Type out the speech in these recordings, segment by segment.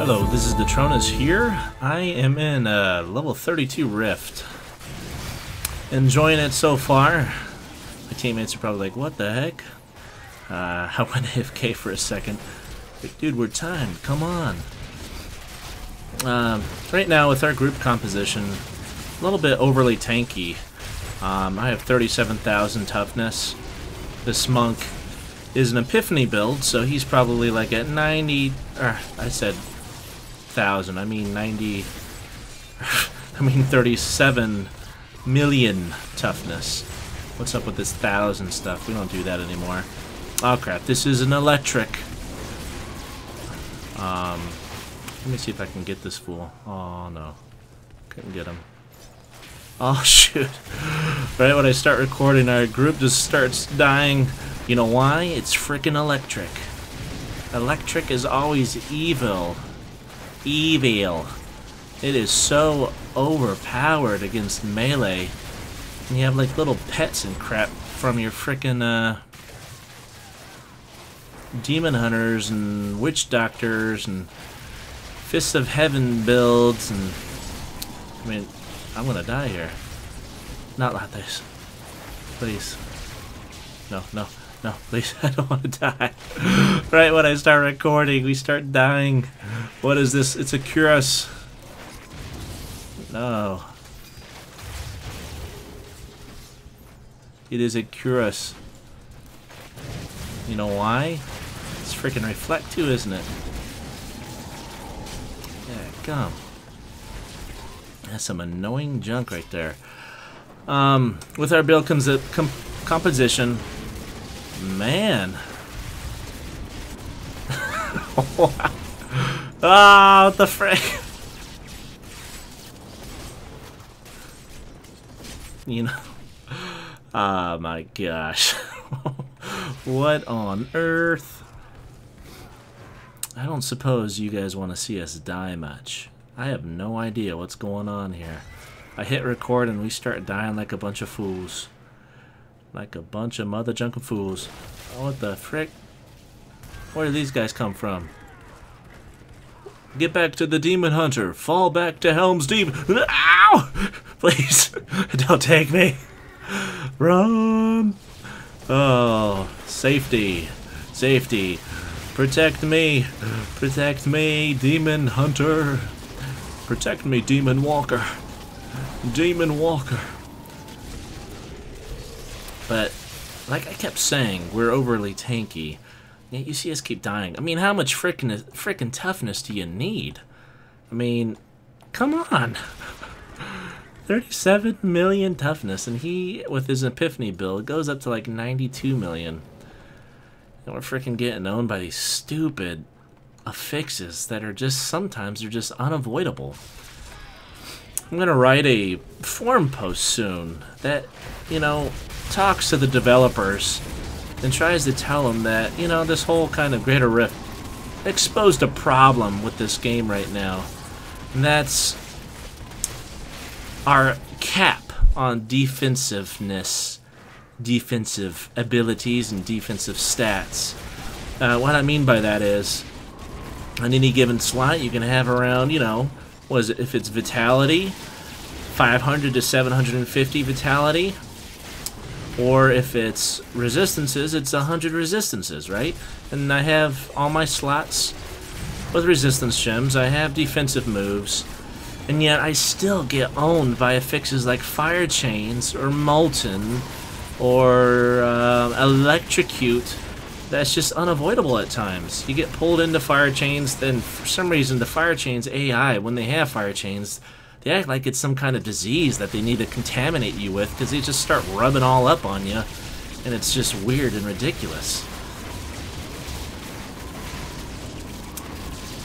Hello, this is Detronus here. I am in level 32 Rift. Enjoying it so far. My teammates are probably like, what the heck? I went AFK for a second. Like, dude, we're timed. Come on. Right now, with our group composition, a little bit overly tanky. I have 37,000 toughness. This monk is an Epiphany build, so he's probably like at 90... I said 1,000. I mean 90... I mean 37 million toughness. What's up with this 1,000 stuff? We don't do that anymore. Oh crap, this is an electric. Let me see if I can get this fool. Oh no. Couldn't get him. Oh shoot. Right when I start recording, our group just starts dying. You know why? It's frickin' electric. Electric is always evil. Evil. It is so overpowered against melee. And you have like little pets and crap from your frickin' demon hunters and witch doctors and fists of heaven builds and I mean, I'm gonna die here. Not like this. Please. No, no, no, please. I don't want to die. Right when I start recording, we start dying. What is this? It's a Cuirass. No. It is a Cuirass. You know why? It's freaking reflect too, isn't it? Yeah, come. That's some annoying junk right there. With our build comes a composition. Man. Ah, what the frick? You know. Oh my gosh. What on earth? I don't suppose you guys want to see us die much. I have no idea what's going on here. I hit record and we start dying like a bunch of fools. Like a bunch of mother junkin' fools. Oh, what the frick? Where do these guys come from? Get back to the demon hunter. Fall back to Helm's Deep. Ow! Please, don't take me. Run! Oh, safety. Safety. Protect me. Protect me, demon hunter. Protect me, demon walker. Demon walker. But, like I kept saying, we're overly tanky. Yet you see us keep dying. I mean, how much frickin' toughness do you need? I mean, come on. 37 million toughness, and he, with his Epiphany build, goes up to like 92 million. And we're frickin' getting owned by these stupid affixes that are just, sometimes they're just unavoidable. I'm gonna write a forum post soon that, you know, talks to the developers and tries to tell them that, you know, this whole kind of Greater Rift exposed a problem with this game right now. And that's our cap on defensiveness, defensive abilities, and defensive stats. What I mean by that is, on any given slot, you can have around, you know, what is it, if it's vitality, 500 to 750 vitality, or if it's resistances, it's 100 resistances, right? And I have all my slots with resistance gems, I have defensive moves, and yet I still get owned by affixes like Fire Chains, or Molten, or Electrocute. That's just unavoidable at times. You get pulled into Fire Chains, then for some reason the Fire Chains AI, when they have Fire Chains, they act like it's some kind of disease that they need to contaminate you with, because they just start rubbing all up on you, and it's just weird and ridiculous.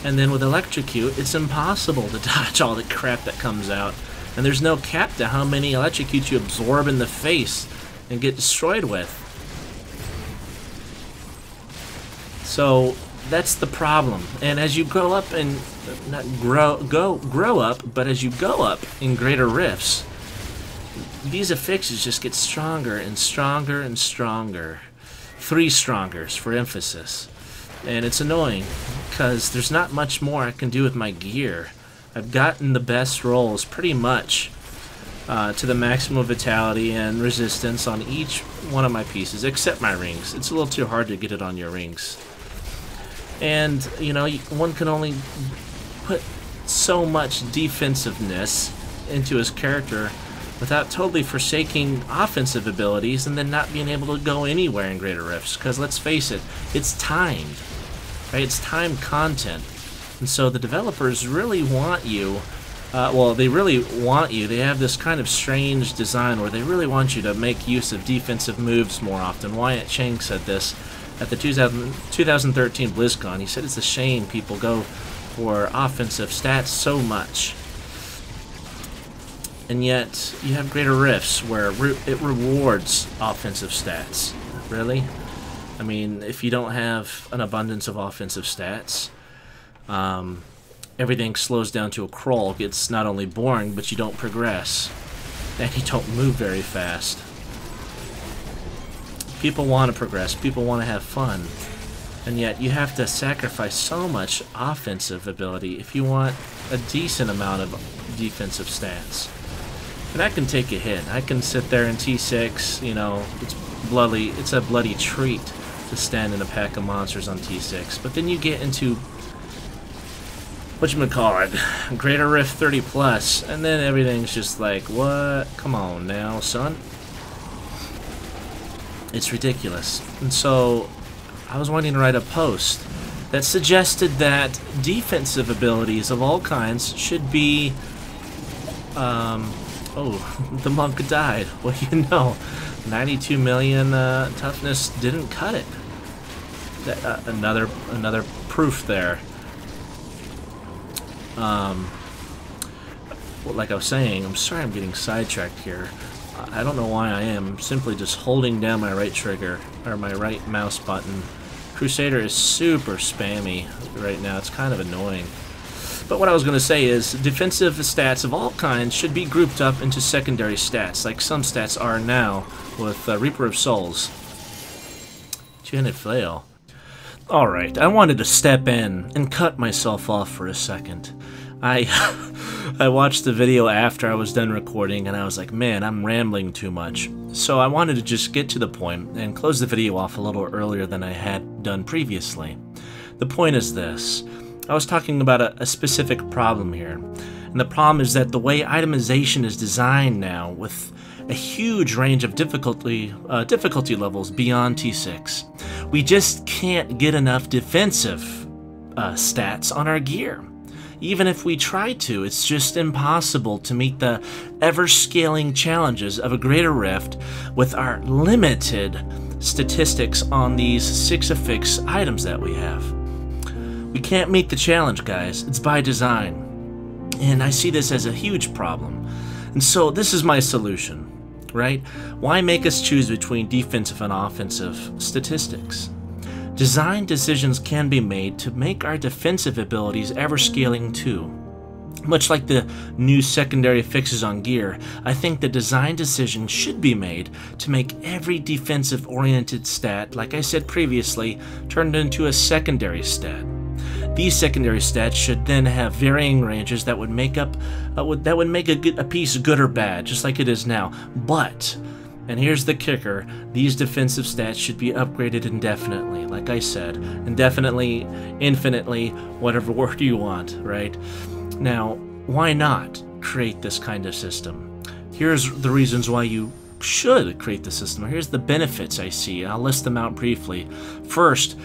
And then with Electrocute, it's impossible to dodge all the crap that comes out, and there's no cap to how many Electrocutes you absorb in the face and get destroyed with. So that's the problem. And as you grow up and not grow up, but as you go up in Greater Rifts, these affixes just get stronger and stronger and stronger. 3 strongers for emphasis. And it's annoying. because there's not much more I can do with my gear. I've gotten the best rolls pretty much to the maximum vitality and resistance on each one of my pieces, except my rings. It's a little too hard to get it on your rings. And, you know, one can only put so much defensiveness into his character without totally forsaking offensive abilities and then not being able to go anywhere in Greater Rifts. Because let's face it, it's timed, right? It's timed content. And so the developers really want you, well, they really want you. They have this kind of strange design where they really want you to make use of defensive moves more often. Wyatt Chang said this at the 2013 BlizzCon. He said it's a shame people go for offensive stats so much. And yet, you have Greater Rifts where it rewards offensive stats. Really? I mean, if you don't have an abundance of offensive stats, everything slows down to a crawl. It gets not only boring, but you don't progress. And you don't move very fast. People want to progress. People want to have fun. And yet, you have to sacrifice so much offensive ability if you want a decent amount of defensive stats. And I can take a hit. I can sit there in T6, you know, it's a bloody treat to stand in a pack of monsters on T6. But then you get into, whatchamacallit, Greater Rift 30 plus, and then everything's just like, what? Come on now, son. It's ridiculous. And so, I was wanting to write a post that suggested that defensive abilities of all kinds should be, oh, the monk died. Well, you know, 92 million toughness didn't cut it. Another proof there. Well, like I was saying, I'm sorry I'm getting sidetracked here. I don't know why I am. I'm simply just holding down my right trigger, or my right mouse button. Crusader is super spammy right now. It's kind of annoying. But what I was going to say is, defensive stats of all kinds should be grouped up into secondary stats, like some stats are now with Reaper of Souls. Two-handed flail. Alright, I wanted to step in and cut myself off for a second. I watched the video after I was done recording, and I was like, man, I'm rambling too much. So I wanted to just get to the point and close the video off a little earlier than I had done previously. The point is this. I was talking about a specific problem here, and the problem is that the way itemization is designed now, with a huge range of difficulty levels beyond T6, we just can't get enough defensive stats on our gear. Even if we try to, it's just impossible to meet the ever-scaling challenges of a Greater Rift with our limited statistics on these 6 affix items that we have. We can't meet the challenge, guys. It's by design. And I see this as a huge problem. And so this is my solution, right? Why make us choose between defensive and offensive statistics? Design decisions can be made to make our defensive abilities ever-scaling too. Much like the new secondary affixes on gear, I think the design decision should be made to make every defensive-oriented stat, like I said previously, turned into a secondary stat. These secondary stats should then have varying ranges that would make a piece good or bad, just like it is now. But, and here's the kicker, these defensive stats should be upgraded indefinitely, like I said. Indefinitely, infinitely, whatever word you want, right? Now, why not create this kind of system? Here's the reasons why you should create the system. Here's the benefits I see. I'll list them out briefly. First,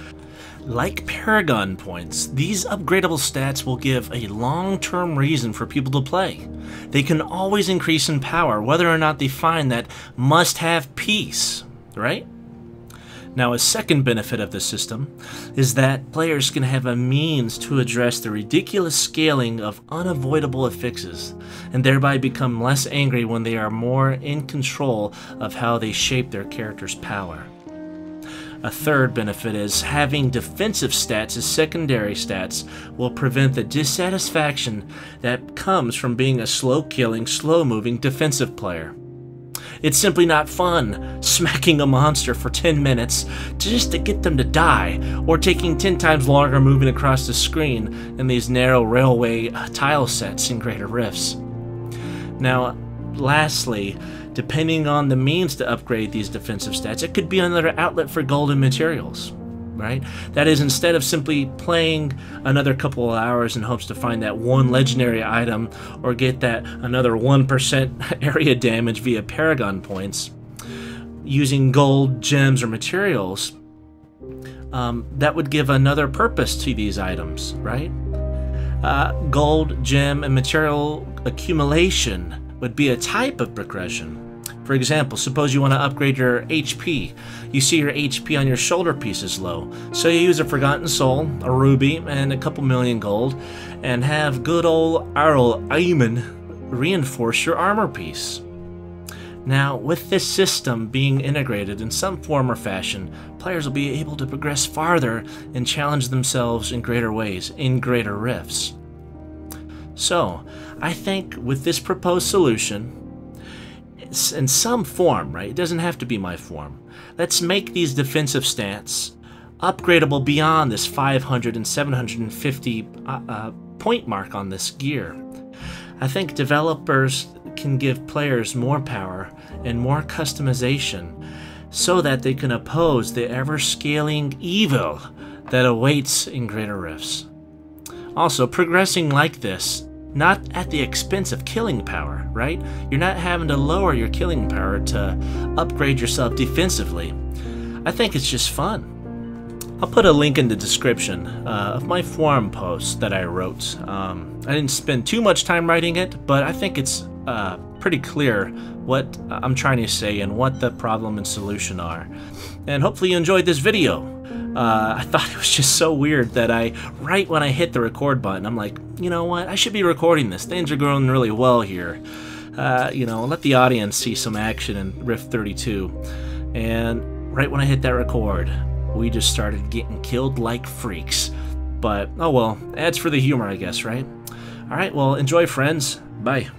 like Paragon points, these upgradable stats will give a long-term reason for people to play. They can always increase in power, whether or not they find that must-have piece, right? Now, a second benefit of this system is that players can have a means to address the ridiculous scaling of unavoidable affixes, and thereby become less angry when they are more in control of how they shape their character's power. A third benefit is having defensive stats as secondary stats will prevent the dissatisfaction that comes from being a slow-killing, slow-moving defensive player. It's simply not fun smacking a monster for 10 minutes just to get them to die, or taking 10 times longer moving across the screen in these narrow railway tile sets in Greater Rifts. Now, lastly, depending on the means to upgrade these defensive stats, it could be another outlet for golden materials, right? That is, instead of simply playing another couple of hours in hopes to find that one legendary item or get that another 1% area damage via Paragon points, using gold, gems, or materials, that would give another purpose to these items, right? Gold, gem, and material accumulation would be a type of progression. For example, suppose you want to upgrade your HP. You see your HP on your shoulder piece is low, so you use a Forgotten Soul, a Ruby, and a couple million gold, and have good old Arl Ayman reinforce your armor piece. Now, with this system being integrated in some form or fashion, players will be able to progress farther and challenge themselves in greater ways, in Greater Rifts. So, I think with this proposed solution, it's in some form, right? It doesn't have to be my form. Let's make these defensive stats upgradable beyond this 500 and 750 point mark on this gear. I think developers can give players more power and more customization so that they can oppose the ever-scaling evil that awaits in Greater Rifts. Also, progressing like this, not at the expense of killing power, right? You're not having to lower your killing power to upgrade yourself defensively. I think it's just fun. I'll put a link in the description of my forum post that I wrote. I didn't spend too much time writing it, but I think it's pretty clear what I'm trying to say and what the problem and solution are. And hopefully you enjoyed this video. I thought it was just so weird that right when I hit the record button, I'm like, you know what, I should be recording this. Things are going really well here. You know, let the audience see some action in Rift 32. And right when I hit that record, we just started getting killed like freaks. But, oh well, adds for the humor, I guess, right? Alright, well, enjoy, friends. Bye.